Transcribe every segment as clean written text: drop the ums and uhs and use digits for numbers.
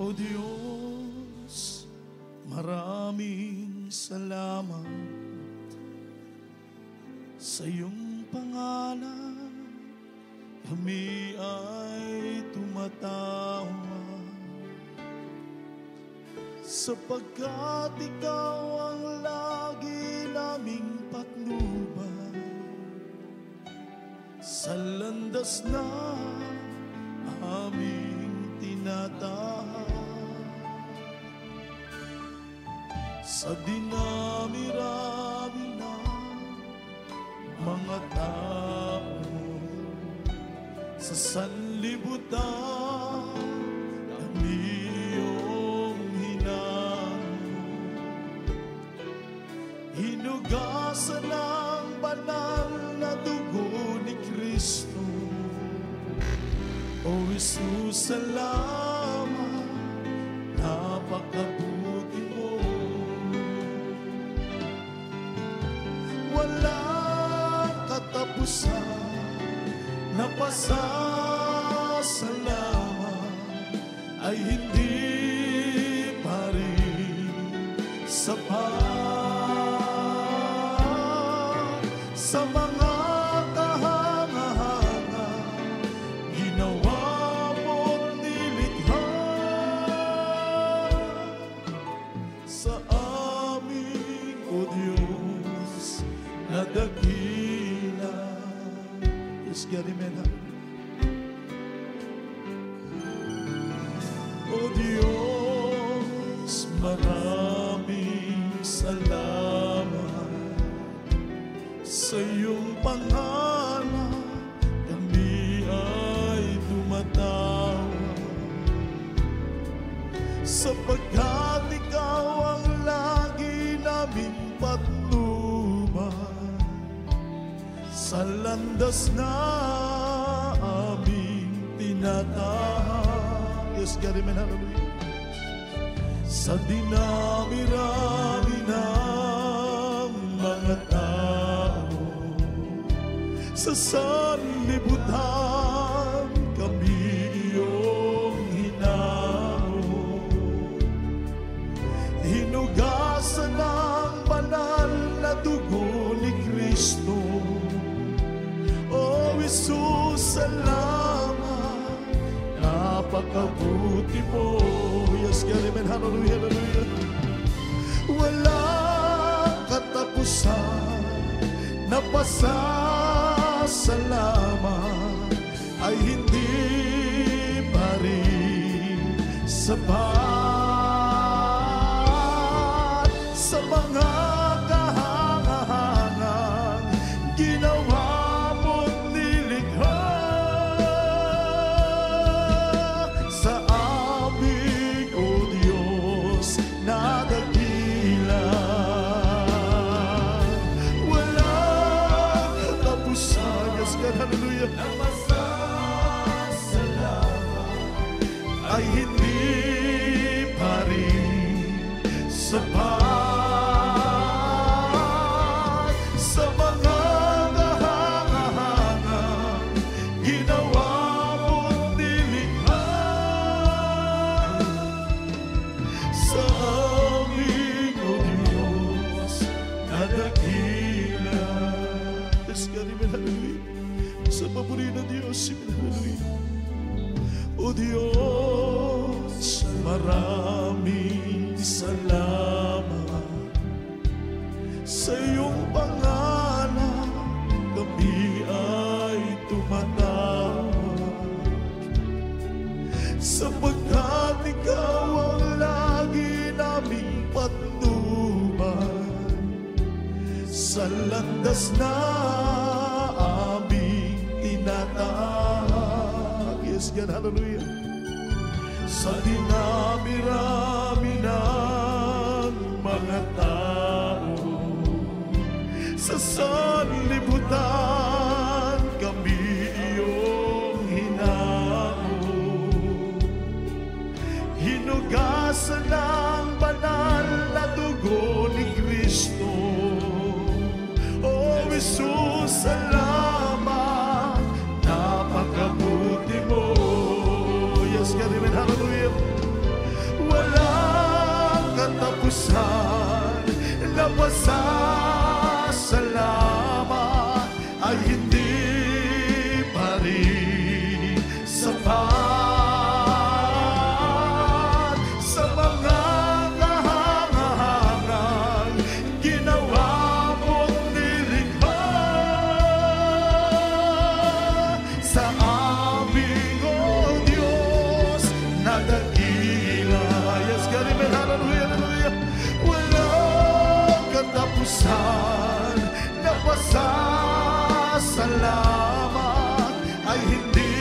O Diyos, maraming salamat sa iyong pangalan. Kami ay tumatawa sapagkat ikaw ang lagi naming patnubay sa landas na aming tinatahak. Sa dinami-rami na mga tao sa sanlibutan, kami iyong hinango. Hinugasan ng banal na dugo ni Kristo. O Jesus, salamat, napakabuti mo. Walang katapusan na pasasalamat ay hindi pa rin sapat sa mga kahanga-hanga ginawa mo't nilikha sa amin, O Diyos na dakila. Yes, Garimena. O Diyos, maraming salamat sa iyong pangalan. Kami ay tumatawa sapagkat ikaw ang lagi naming patnubay sa landas na aming tinatahak. Yes, Garimen, hallelujah. Sa dinami-rami ng mga tao sa sanlibutan, kami iyong hinango. Hinugasan ng banal na dugo ni Kristo. O Jesus, salamat, napakabuti mo. Yes, Garimen, hallelujah, hallelujah. Walang katapusan na pasasalamat ay hindi pa rin sapat sa mga kahangahangang ginawa mo't nilikha sa amin, O Diyos na dakila. Walang katapusan, yes God, hallelujah, na pasasalamat ay hindi pa rin sapat sa mga kahangahangang ginawa mo't nilikha sa amin, O Diyos na dakila. Yes, Garimen, hallelujah. Sa papuri ng Diyos, hallelujah. O Diyos, maraming salamat sa iyong pangalan. Kami ay tumatawag sapagkat ikaw ang lagi naming patnubay sa landas na aming tinatahak. Yes, God, hallelujah. Sa dinami-rami ng mga tao sa sanlibutan, kami iyong hinango. Hinugasan ng banal na dugo ni Kristo. O Jesus, salamat, napakabuti mo. Yes, Garimen, hallelujah. katapusan na pasasalamat ay hindi pa rin sapat sa mga kahangahangang ginawa mong nilikha sa aming, O Diyos, na dakila. Yes, God, amen, hallelujah, hallelujah. Walang katapusan na pasasalamat ay hindi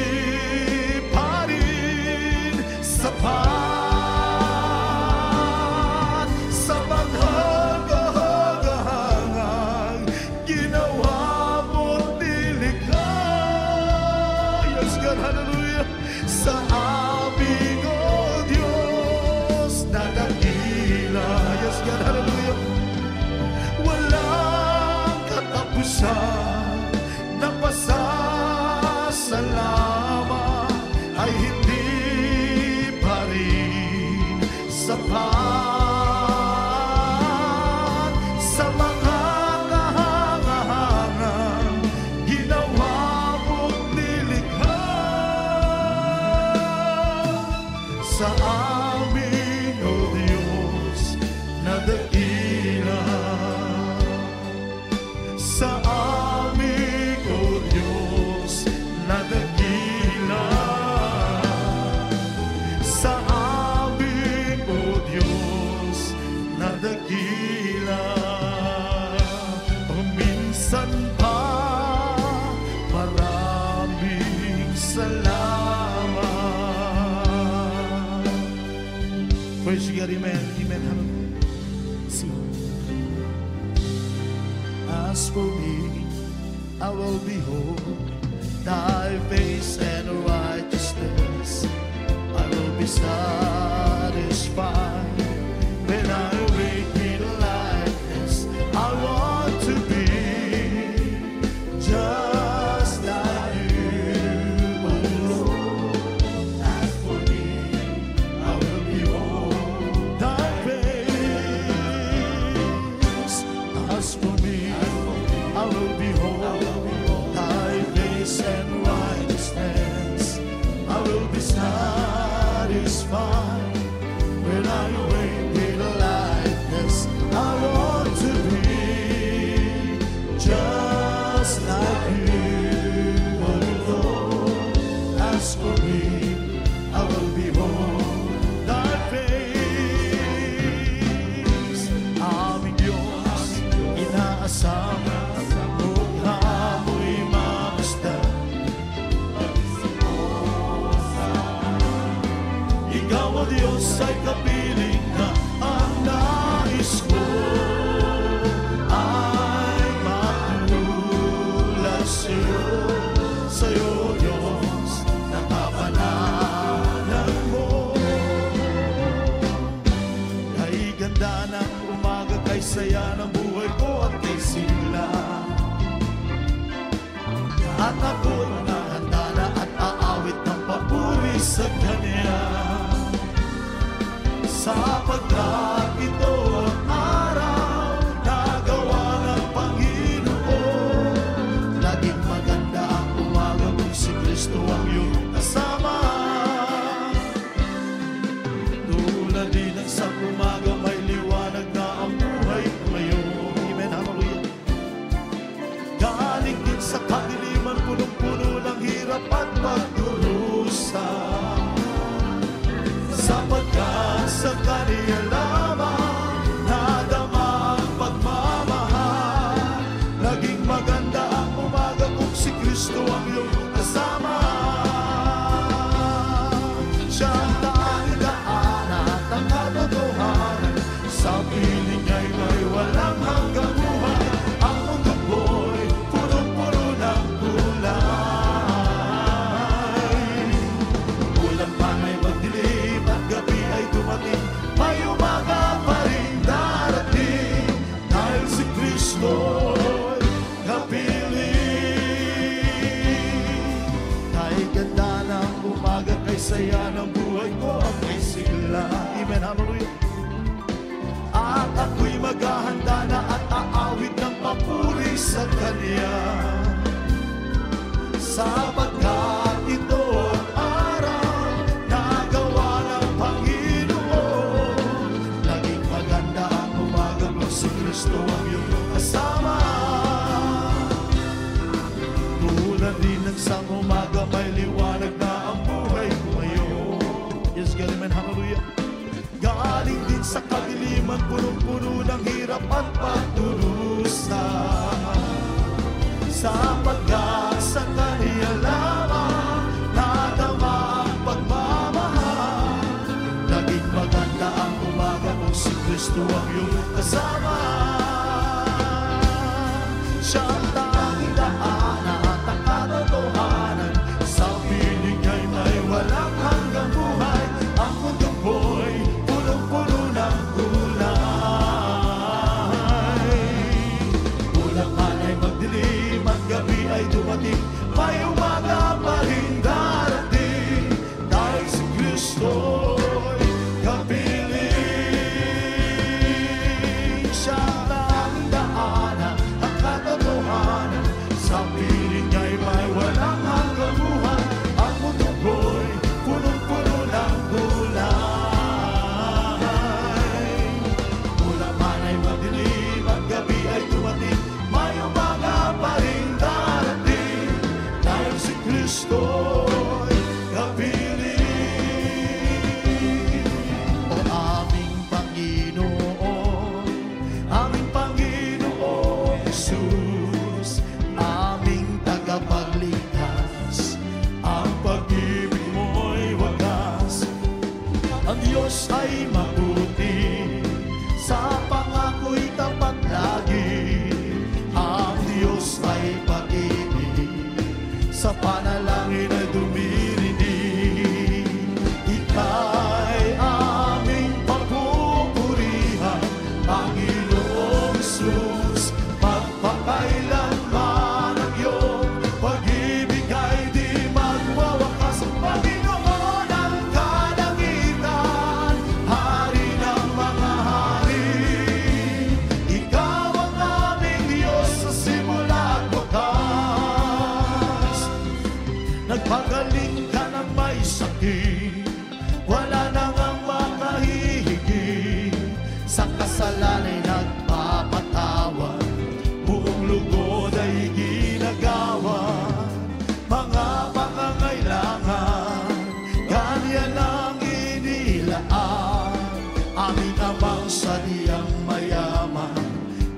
pa rin sapat sa mga kahangahangang ginawa mo't nilikha. Yes, God, hallelujah. Sa aming, O Diyos, na dakila. Yes, God, hallelujah. Walang katapusan na pasasalamat ay hindi pa rin sapat sa mga kahangahangang ginawa mo't nilikha sa amin, O Diyos, na dakila. Sa amin, O Diyos, na dakila. Sa amin, O Diyos, na dakila. Minsan pa, maraming salamat. Praise God, amen, amen, hallelujah. See. As for me, I will behold thy face and righteousness. I will be satisfied when I awake in likeness. I want to be just like you, O Lord. As for me, I will behold thy face. As for me, I will behold thy face and righteousness. I will be satisfied when I awake in likeness. I want to be just like you, O Lord. As for me, I will behold thy face. Aming Diyos, inaasam mukha mo'y mamasdan. Ikaw, O Diyos, ay kapiling na ang nais ko ay matulad sa'yo. Sa'yo, Diyos, nakapanalan mo. Kay ganda ng umaga, kay saya ng buhay ko at kay sila. At ako'y nahanda na at aawit ng papuri sa Kanya. Sapagkat ito ang araw na gawa ng Panginoon. Laging maganda ang umaga kung si Kristo ang iyong kasama. Tulad din ng isang umaga, may liwanag na ang buhay ngayon. Amen, hallelujah. Galing din sa kadiliman, punong-puno ng hirap at pagdurusa. Sapagkat sa Kanya lamang nadama ang pagmamahal. Naging maganda ang umaga kung si Kristo ang iyong kasama. Siya ang tanging daan at ang katotohanan. Sa piling niya'y may walang hanggang buhay. Ang mundo ko'y punong-puno ng kulay. Ulan pa may magdilim at gabi ay dumating, may umaga pa rin darating. Dahil si Kristo'y kapiling. Kahit ganda ng umaga, kay saya ng buhay ko at kay sigla. Amen, hallelujah. maghahanda na at aawit ng papuri sa Kanya. Sapagkat ito ang araw na gawa ng Panginoon. Naging maganda ang umaga kung si Kristo ang iyong kasama. Tulad din ng isang umaga, may liwanag na ang buhay ko ngayon. Yes, galing man, hallelujah. Galing din sa kadiliman, punong-puno ng hirap at pagdurusa. Sapagkat sa Kanya lamang nadama ang pagmamahal. Naging maganda ang umaga kung si Kristo ang iyong kasama. Siya ang tanging daanan at ang katotohanan. Sa piling niya'y may walang hanggang buhay. Ang mundo ko'y punong-puno ng kulay. Ulang man ay magdilim at gabi ay dumating, may umaga pa rin darating. Dahil si Kristo'y kapiling. Siya ang tanging daanan at katotohanan. Sa piling niya'y may walang hanggang buhay. Ang mundo ko'y punong-puno ng kulay. Ulang man ay madilim at gabi ay dumating, may umaga pa rin darating. Dahil si Kristo'y kapiling. O aming Panginoon, aming Panginoong Jesus, aming tagapagligtas, ang pag-ibig mo'y wagas. Ang Diyos ay mabuti, sa pangako'y tapat lagi. Ang Diyos ay pag-ibig, sa panalangin ay dumirinig. Ika'y aming pagpupurihan, Panginoong Jesus. Magpakailanman ang iyong pag-ibig ay di magwawakas. Panginoon ang kalangitan, Hari ng mga hari. Ikaw ang aming Diyos sa simula at wakas. Nagpagaling ka ng may sakit, wala nang ang makahihigit. Sa kasalanay nagpapatawad, buong lugod ay ginagawa. Mga pangangailangan, ganyan ang inilaan. Aming amang sadyang mayaman,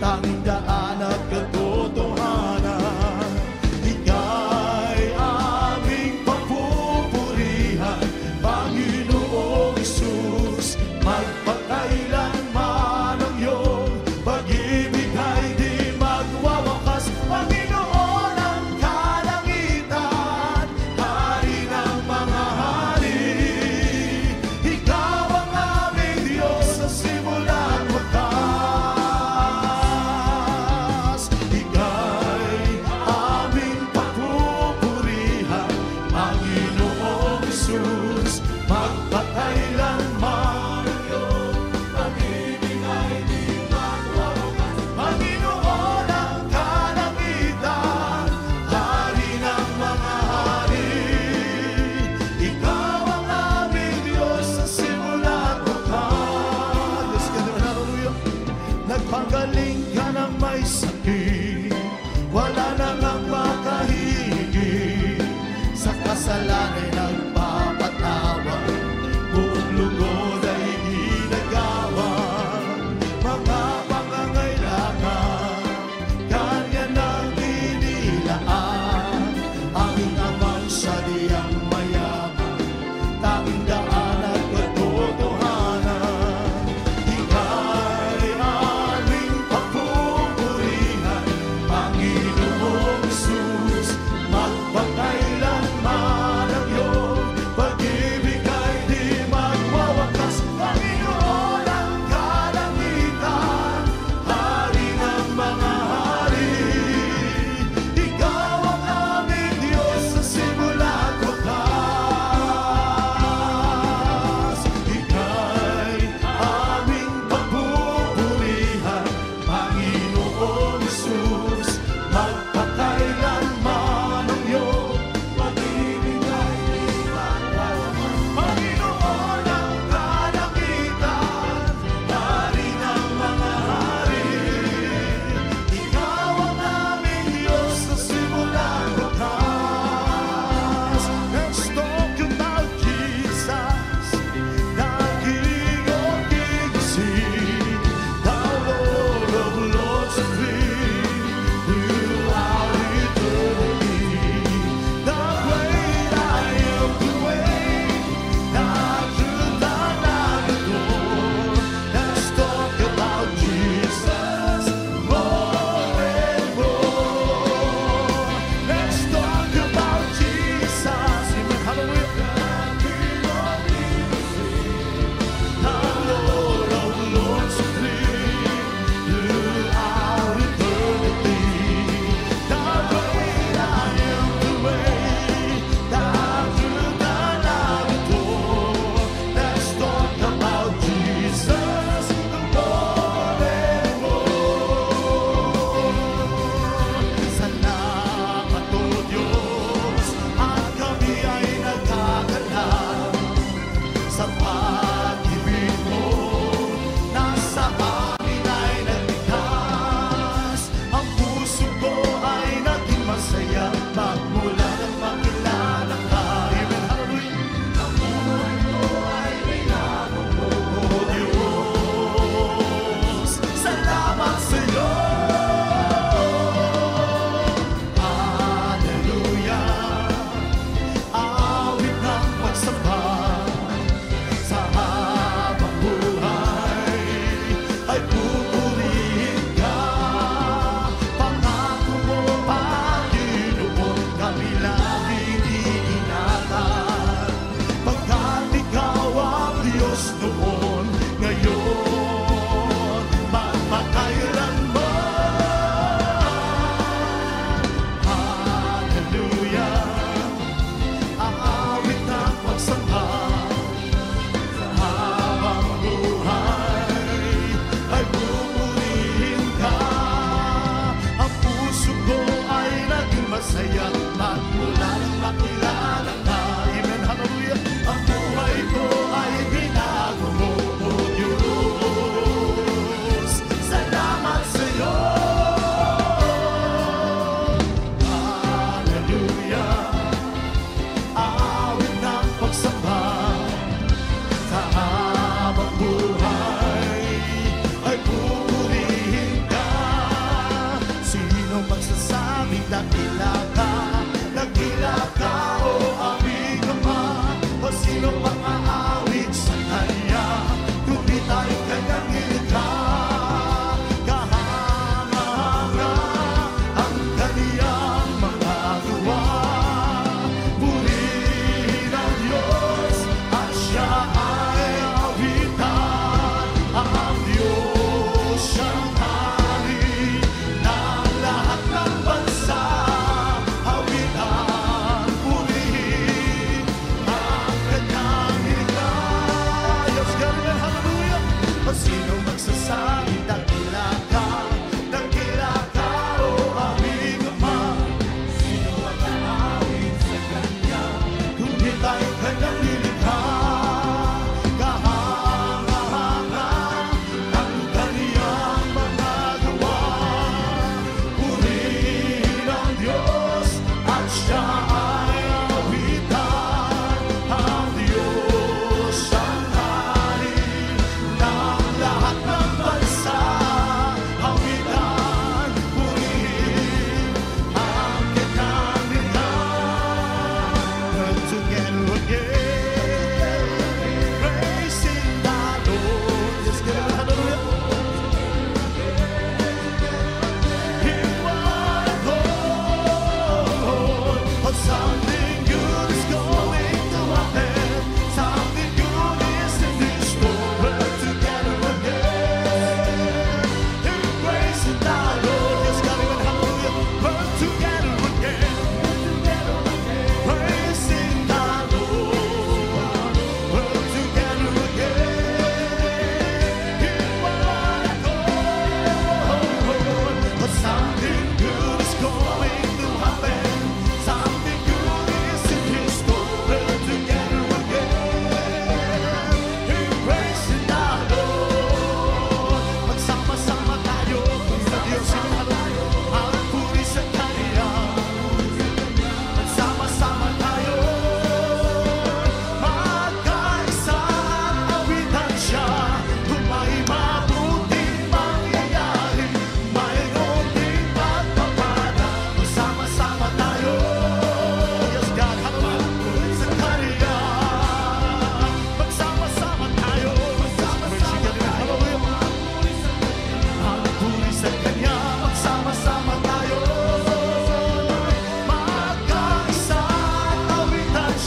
tanging daan at katotohanan. Ika'y aming pagpupurihan,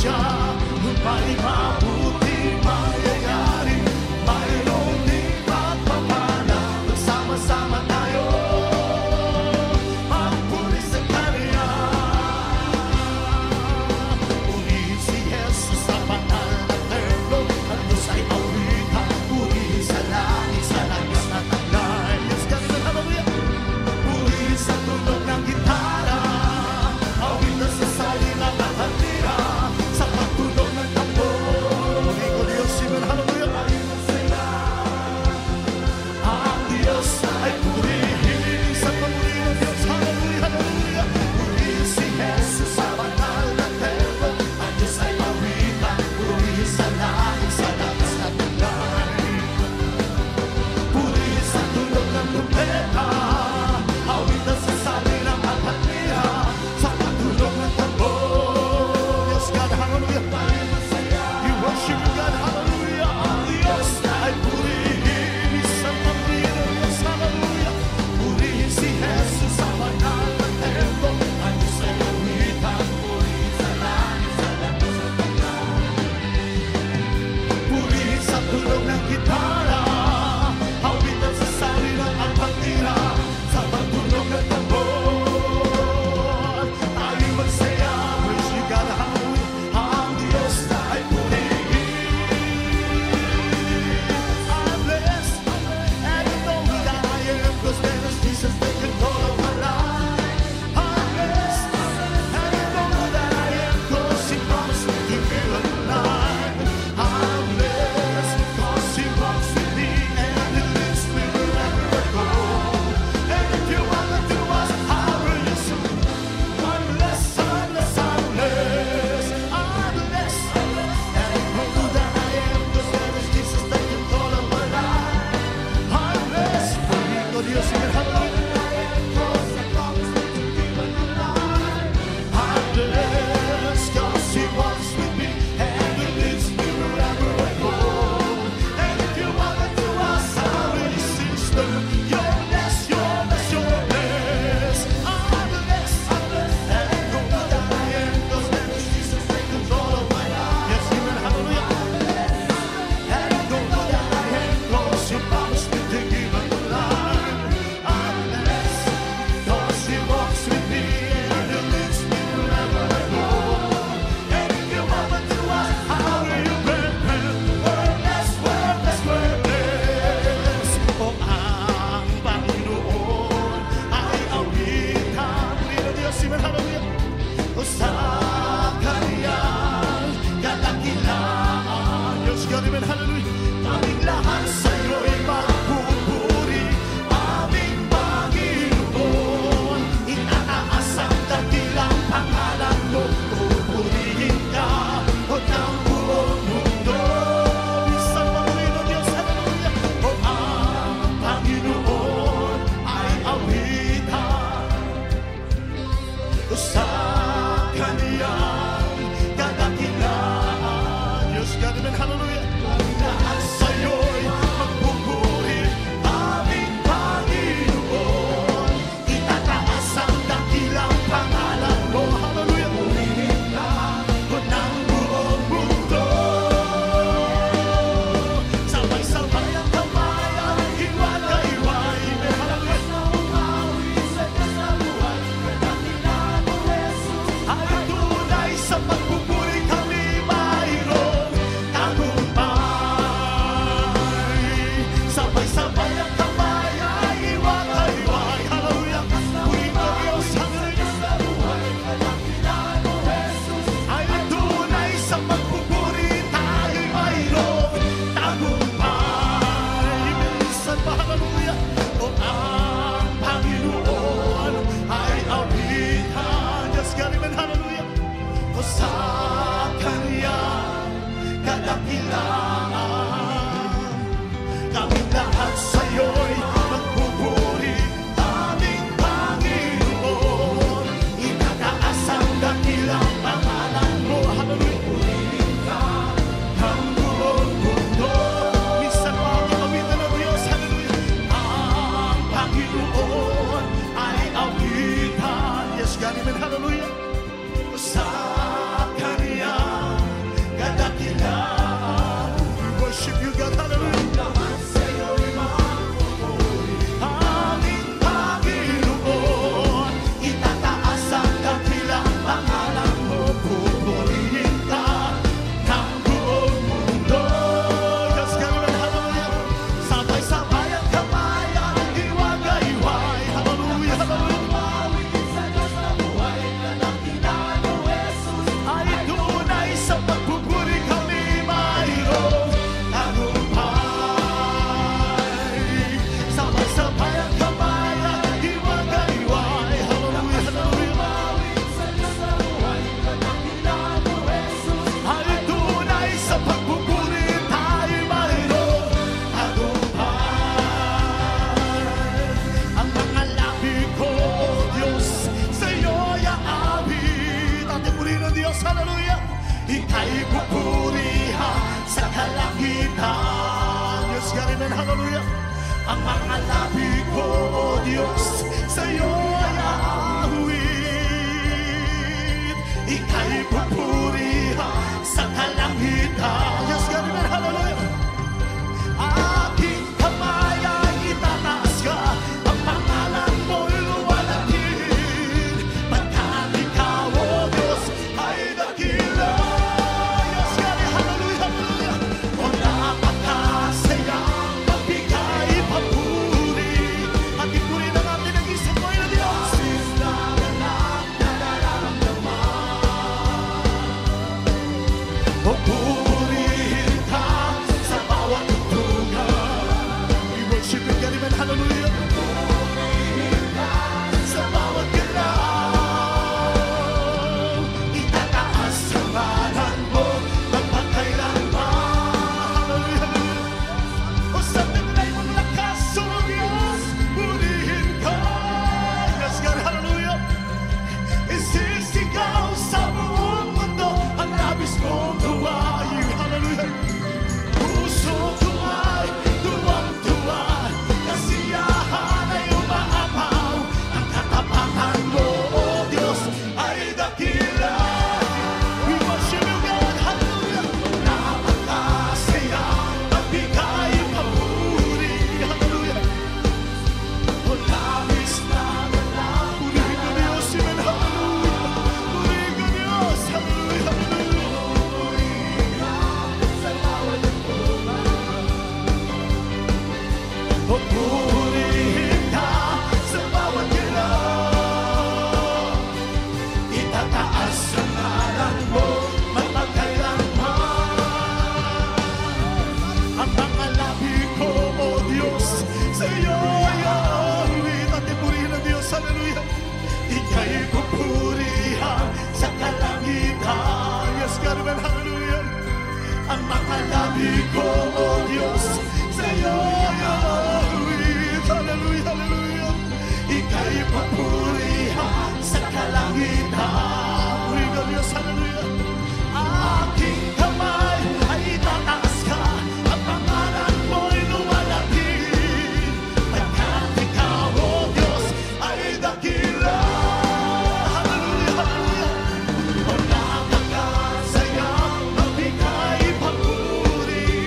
siya, may mabuti mangyayari, mayroon din pagpapala. Magsama-sama tayo, magpuri sa Kanya. Purihin si Jesus sa banal na templo, ang Diyos ay awitan. Purihin sa langit, sa langis na taglay. Yes, God, hallelujah. Purihin sa tunog ng gitara, awitan sa salina at handira, sa pagtunog ng tambor. Ikaw Diyos, Amen, hallelujah. Ang Diyos ay purihin sa pamuri ng Diyos, hallelujah, hallelujah. Purihin si Jesus sa banal na templo, ang Diyos ay awitan. Purihin sa langit, sa langis na taglay. Purihin sa tunog ng trumpeta, awitan sa salina at handira, sa pagtunog ng tambor. Yes, God, hallelujah. We worship you, God, hallelujah. Ang Diyos ay purihin sa pamuri ng Diyos, hallelujah. Purihin si Jesus sa banal na templo, ang Diyos ay awitan. Purihin sa langit, sa langis na taglay. Purihin sa tunog ng gitara, awitan sa salina at handira, sa pagtunog ng tambor. Tayo'y magsaya, praise you, God, hallelujah. Ang Diyos ay purihin. I'm blessed, and you know that I am, 'cause there is Jesus that can control of my life. I'm blessed, and you know that I am, 'cause He promised me to be alive. I'm blessed, 'cause He walks with me, and He leads me wherever I go. And if you want to do us, how will you soon? I'm blessed, I'm blessed, I'm blessed. I'm blessed, and I know that I am, 'cause there is Jesus that can control of my life. I'm blessed, amigo Dios, Amen, hallelujah. I'm blessed, 'cause He walks with me, and He leads me wherever I go. And if you want to do us, how will you, sister? You're blessed, you're blessed, you're blessed. I'm blessed, and I know that I am, 'cause there is Jesus take control of my life. Yes, Amen, hallelujah. And I know that I am, 'cause You promised me to give up the life. I'm blessed, 'cause He walks with me, and He leads me wherever I go. And if you want to do us, how will you bless? We're blessed, we're blessed, we're blessed. O ang Panginoon ay awitan. Purihin ang Diyos, Amen, hallelujah. O sa Kanyang kadakilaan. Diyos, God, Amen, hallelujah. Aming lahat sa'yo'y magpupuri, aming Panginoon. Itataas ang dakilang pangalan mo, pupurihin ka o ng buong mundo. Isang pamuri ng Diyos, hallelujah. O ang Panginoon ay awitan. O sa Kaniyang kadakilaan. Diyos, God, Amen, hallelujah. Aming lahat sa'yo'y magpupuri, aming Panginoon. Itataas ang dakilang pangalan mo, hallelujah. Purihin ka o ng buong mundo. Sabay-sabay ang kamay, ang hiwa-hiway, Amen, hallelujah. Ay tunay sa pagpupuri kami mayroong tagumpay. Sabay-sabay ang kamay ay iwag-iwag, hallelujah. Purihin ang Diyos, hallelujah. Ay tunay sa pagpupuri tayo'y mayroong tagumpay. Minsan pa, hallelujah. O ang Panginoon ay awitan. Diyos, God, Amen, hallelujah. O sa Kanyang kadakilaan. Kaming lahat sa'yo'y magpupuri, aming Panginoon. Itataas ang dakilang pangalan mo, hallelujah. Purihin ka ng buong mundo. Minsan pa ang awitan ng Diyos, hallelujah. Ang Panginoon ay awitan. Yes, God, Amen, hallelujah. Sa Kanyang pupurihan sa kalangitan. Yes, God, amen, hallelujah. Ang mga labi ko, O Diyos, sa'yo ay aawit. Ika'y pupurihan sa kalangitan. Yes, God, amen, hallelujah. Aking kamay ay itataas ka, ang pangalan mo'y luwalhati. Pagkat ikaw, O Diyos, ay dakila. Yes, God, hallelujah, hallelujah. O napakasayang magbigay papuri. Ating puri na natin ang isang buhay na Diyos. O purihin ka sa bawat tugtugan. We worship you, God, amen, hallelujah. Sa bawat galaw, itataas ang ngalan mo magpakailanman. Hallelujah, hallelujah. O sa taglay mong lakas, O Diyos, purihin ka. Yes, God, hallelujah. Isisigaw sa buong mundo ang labis mong gawain. Hallelujah. Puso ko ay tuwang-tuwa, kasiyahan ay umaapaw. Ang katapatan mo, O Diyos, ay dakila. We worship you, God, hallelujah. Napakasayang magbigay papuri. Hallelujah. O labis na galang, purihin ko Diyos, amen, hallelujah. Purihin ko Diyos, hallelujah, hallelujah. O purihin ka sa bawat galaw, itataas ang ngalan mo magpakailanman. Ang mga labi ko, O Diyos, sa iyo ay aawit. Ating purihin ang Diyos, hallelujah. Ika'y pupurihan sa kalangitan. Yes, God, amen, hallelujah. Ang mga labi ko, O Diyos, sa iyo ay aawit. Hallelujah, hallelujah. Ika'y pupurihan sa kalangitan. Purihin ka, Diyos, hallelujah. Aking kamay ay itataas ka, ang pangalan mo'y luwalhati. Pagkat ikaw, O Diyos, ay dakila. Hallelujah, hallelujah. O napakasayang magbigay papuri.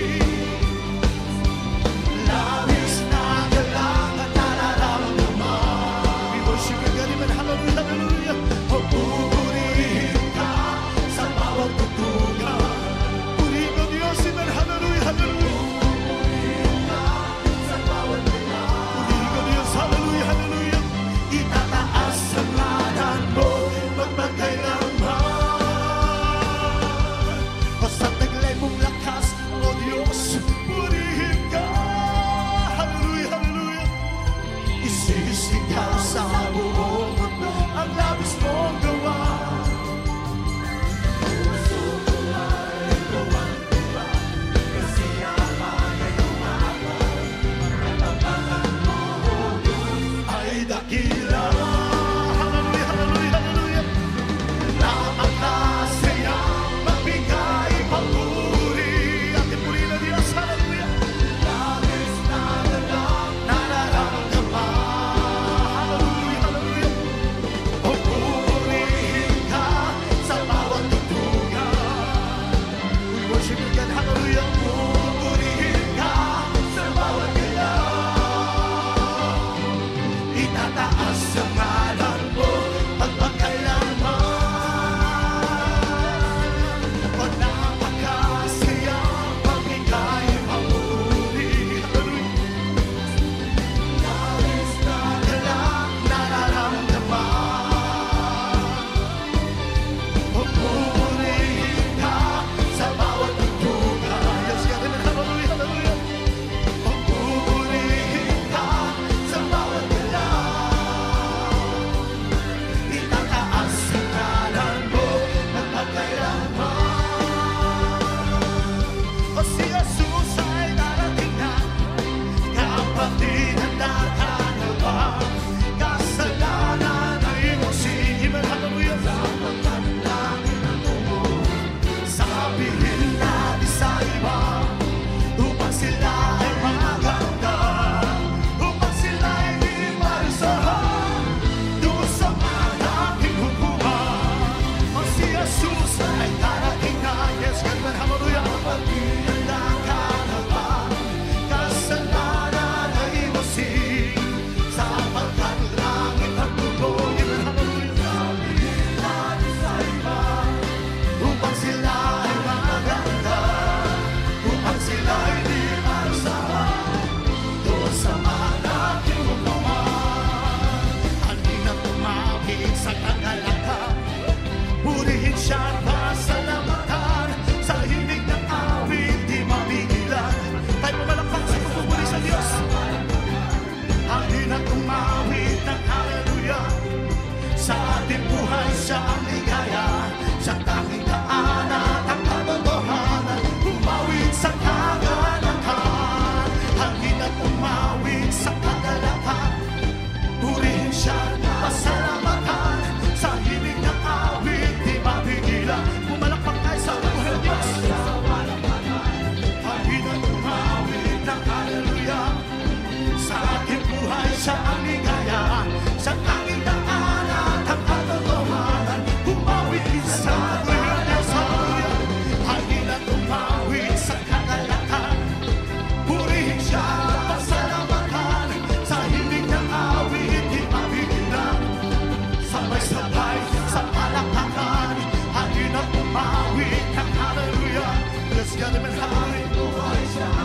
hallelujah. Let's get him in hallelujah.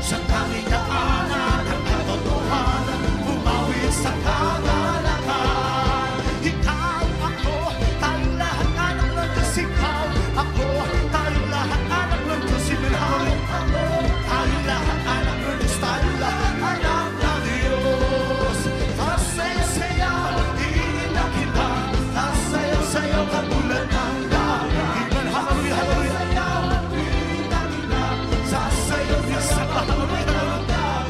Sa tanging daanan ng katotohanan, bumawi sa kagalakan. Ikaw, ako, tayong lahat anak ng Diyos. Ikaw, ako, tayong lahat anak ng Diyos. Tayong lahat anak ng Diyos. Tayong lahat anak ng Diyos. Tasaya-saya, tingin na kita. Tasaya-saya, katulad ng dagat. Amen, hallelujah, hallelujah. Sasayaw niya sa hallelujah.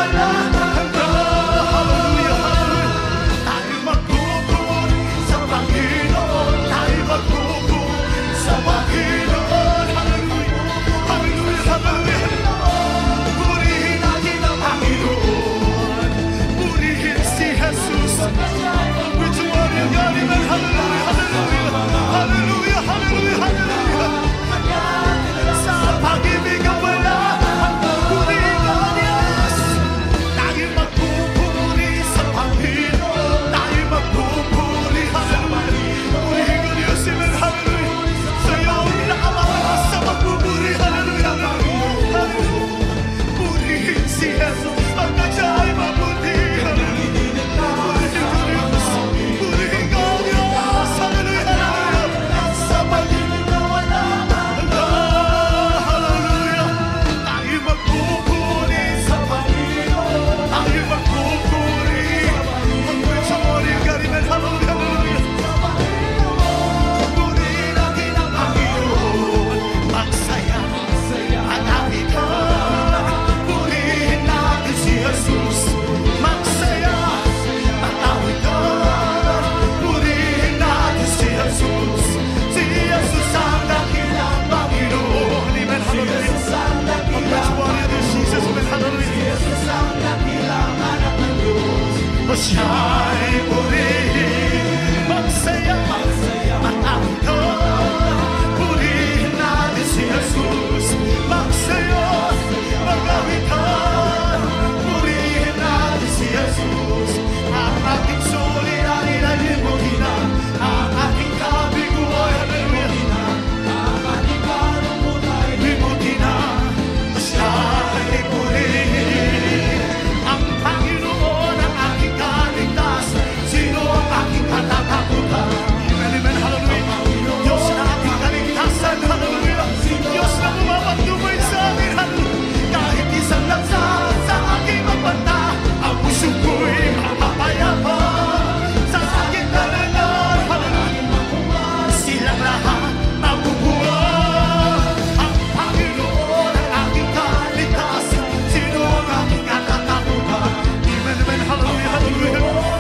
wala hanggang. Hallelujah, hallelujah. Tayo magpupuri sa Panginoon, tayo magpupuri sa Panginoon. Hallelujah, hallelujah, hallelujah. Purihin natin ang Panginoon, purihin si Jesus. With one in God, amen. Hallelujah, hallelujah, hallelujah, hallelujah, hallelujah. Sa pag-ibig ang wala hanggang, purihin ka, Diyos. Tayo magpupuri sa Panginoon, tayo magpupuri, hallelujah. Purihin ka, Diyos, amen, hallelujah. Sa'yo ang pinakamataas sa magpupuri, hallelujah, hallelujah, hallelujah. Purihin si Jesus, pagkat siya ay mabuti, hallelujah. Purihin ka, Diyos, hallelujah, hallelujah. Sa pag-ibig na wala hanggang, hallelujah. Tayo magpupuri sa Panginoon, tayo magpupuri. Mag-puri ka rin, hallelujah, hallelujah. Purihin natin ang Panginoon, magsaya at awitan. Purihin natin si Jesus, magsaya at awitan. Purihin natin si Jesus, si Jesus ang dakilang Panginoon. Amen, hallelujah. Mag-puri natin Jesus, amen, hallelujah. O siya'y purihin, magsaya at awitan. Purihin natin si Jesus, magsaya, mag-awitan. Purihin natin si Jesus, ang ating suliranin ay limutin na, ang ating kabiguan, hallelujah, ang ating karungun ay limutin na. O siya'y purihin, ang Panginoon ang aking kaligtasan. Sino ang aking katatakutan? Amen, amen, hallelujah. Diyos na aking kaligtasan, hallelujah. Diyos na bumabagdumay sa akin, hallelujah. Kahit isang lansa sa aking magbanta, ang puso ko'y mapapayapa. Sa aking talangan, hallelujah, silang lahat mabubuhay. Ang Panginoon ang aking kaligtasan. Sino ang aking katatakutan? Amen, amen, hallelujah, hallelujah.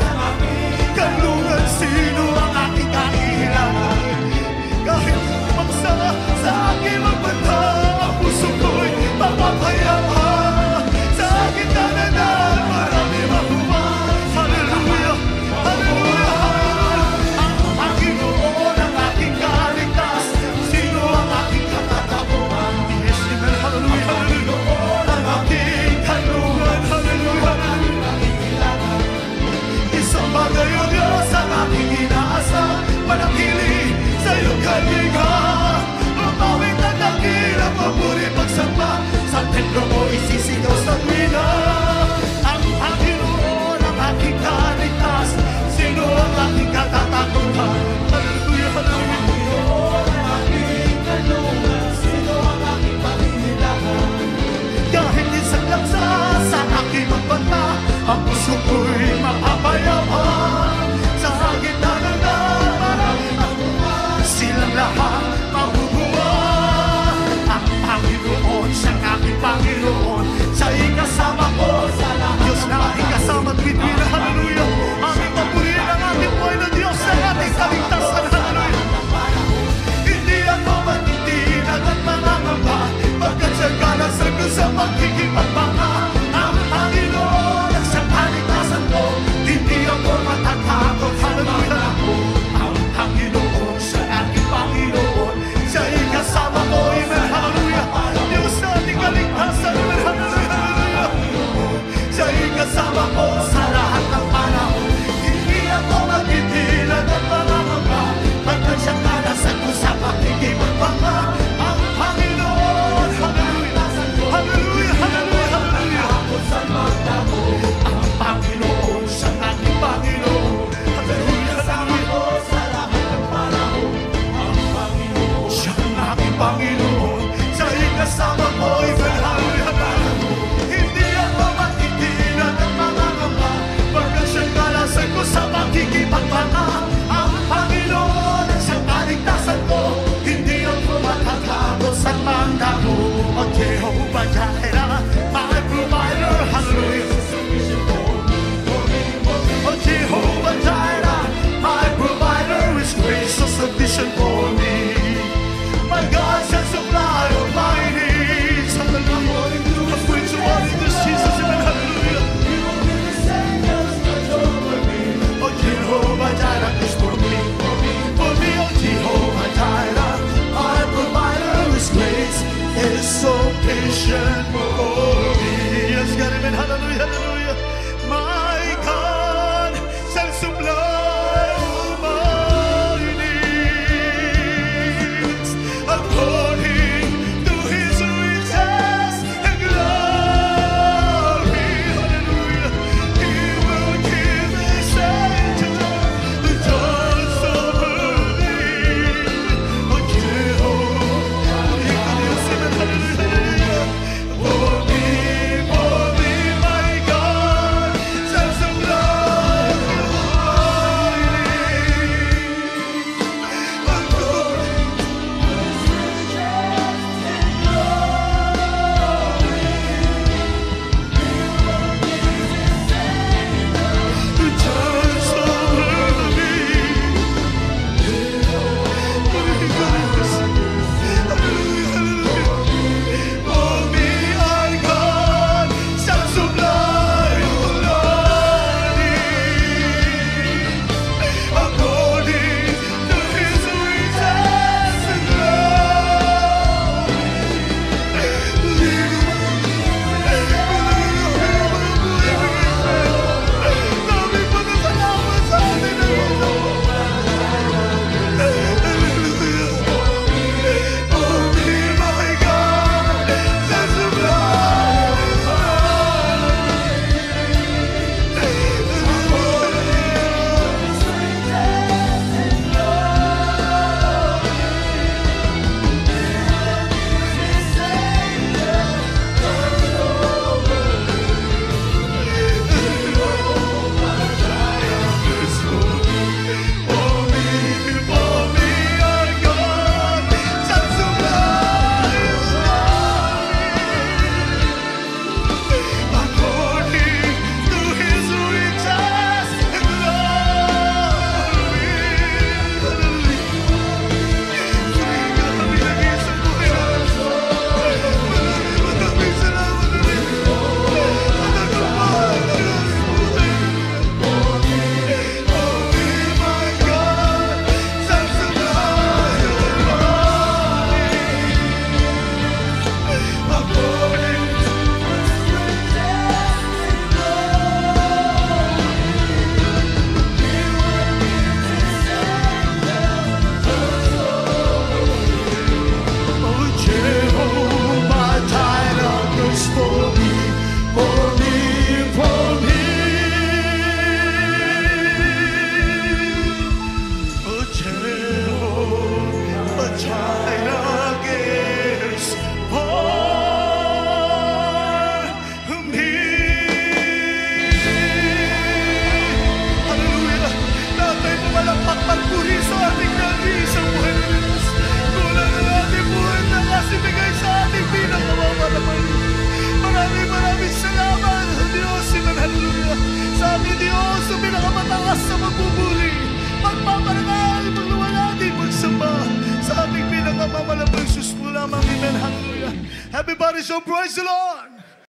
Kanlungan, sino ang aking kahihilangan? Kahit magsama sa aking magbanta, ang puso ko'y mapapayapa. Sa aking talangan, marami mabuhay. Hallelujah, hallelujah, hallelujah. Ang Panginoon ang aking kaligtasan. Sino ang aking katatakutan? Yes, amen, hallelujah, hallelujah. Ang aking kanlungan, hallelujah, hallelujah. Isang bagay o Diyos ang aking inaasa, manatili sa iyong kalinga. Mapawit ang dakilang papuri pagsamba, sa templo mo isisigaw sa tuwina. Ang Panginoon ang aking kaligtasan. Sino ang aking katatakutan? Hallelujah, hallelujah. Ang aking kanlungan, sino ang aking panghihilangan? Kahit isang laksa sa aking magbanta, ang puso ko'y mapapayapa. Sa aking talangan, marami mabubuhay. Silang lahat mabubuhay. Ang Panginoon, siyang aking Panginoon, siya'y kasama ko sa lahat. Diyos na aking kasama at bituin, hallelujah. Aming papurihin ang ating buhay na Diyos ang ating kaligtasan, hallelujah. Hindi ako magtitinag at mangangamba, pagkat siya kalasal ko sa pagkikipagbanga. Ang Panginoon ang siyang kaligtasan ko, hindi ako matatakot, hallelujah. Ang Panginoon, siya aking Panginoon, siya'y kasama ko, amen, hallelujah. Diyos na ating kaligtasan, amen, hallelujah, hallelujah. Siya'y kasama ko sa lahat ng panahon, hindi ako magtitinag at mangangamba, pagkat siya kalasal ko sa pagkikipagbanga. Ang Panginoon, hallelujah, hallelujah, hallelujah, hallelujah. Ang Panginoon, siya aking Panginoon, hallelujah, hallelujah. Sa lahat ng panahon, ang Panginoon, siya aking Panginoon, siya'y kasama ko, amen, hallelujah, hallelujah. Hindi ako magtitinag at mangangamba, aming Diyos sa pinakamataas sa magbubuli. Magpaparangal, magluwalhati, magsamba sa aming pinakamamalaking Diyos mo lamang. Amen. Hallelujah. Everybody, so praise the Lord.